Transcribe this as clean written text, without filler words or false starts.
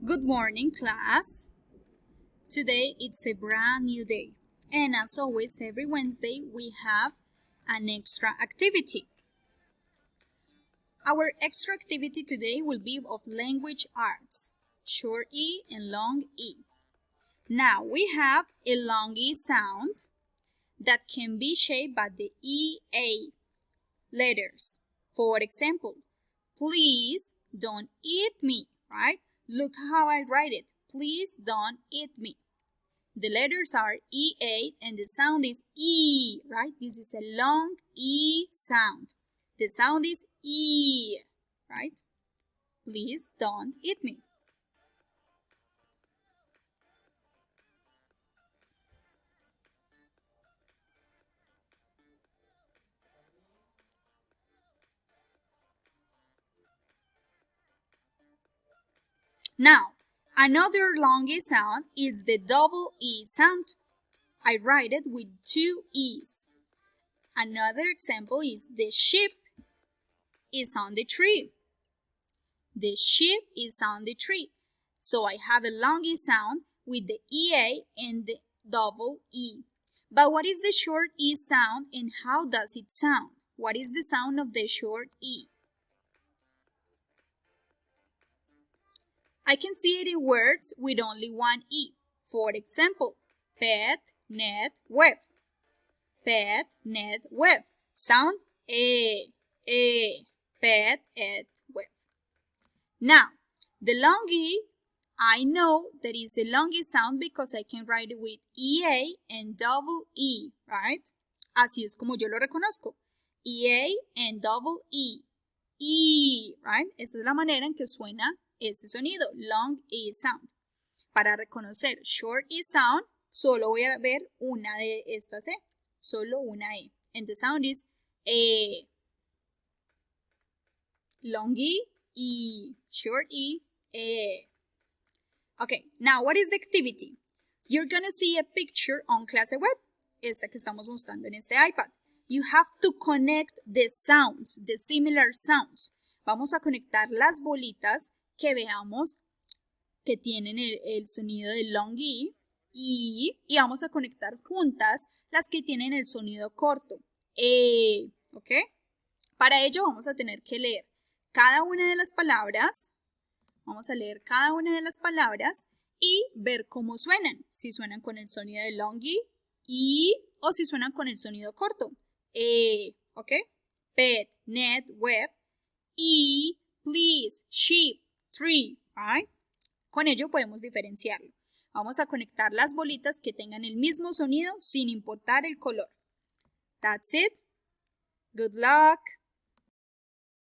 Good morning, class. Today it's a brand new day, and as always, every Wednesday we have an extra activity. Our extra activity today will be of language arts, short E and long E. Now we have a long E sound that can be shaped by the EA letters. For example, please don't eat me, right? Look how I write it. Please don't eat me. The letters are EA and the sound is E, right? This is a long E sound. The sound is E, right? Please don't eat me. Now, another long E sound is the double E sound. I write it with two E's. Another example is the sheep is on the tree. The sheep is on the tree. So I have a long E sound with the EA and the double E. But what is the short E sound and how does it sound? What is the sound of the short E? I can see it in words with only one E. For example, pet, net, web. Pet, net, web. Sound A, pet, et, web. Now, the long E, I know that is a long E sound because I can write it with EA and double E, right? Así es como yo lo reconozco. EA and double E. E, right? Esa es la manera en que suena ese sonido, long E sound. Para reconocer short E sound, solo voy a ver una de estas E, solo una E. And the sound is A. Long E, E. Short E, A. Okay, now what is the activity? You're gonna see a picture on clase web, esta que estamos mostrando en este iPad. You have to connect the sounds, the similar sounds. Vamos a conectar las bolitas que veamos que tienen el sonido de long E y vamos a conectar juntas las que tienen el sonido corto, ¿ok? Para ello vamos a tener que leer cada una de las palabras, vamos a leer cada una de las palabras y ver cómo suenan, si suenan con el sonido de long E o si suenan con el sonido corto, ¿ok? Pet, net, web, E, please, sheep, tree, right? Con ello podemos diferenciarlo. Vamos a conectar las bolitas que tengan el mismo sonido sin importar el color. That's it. Good luck.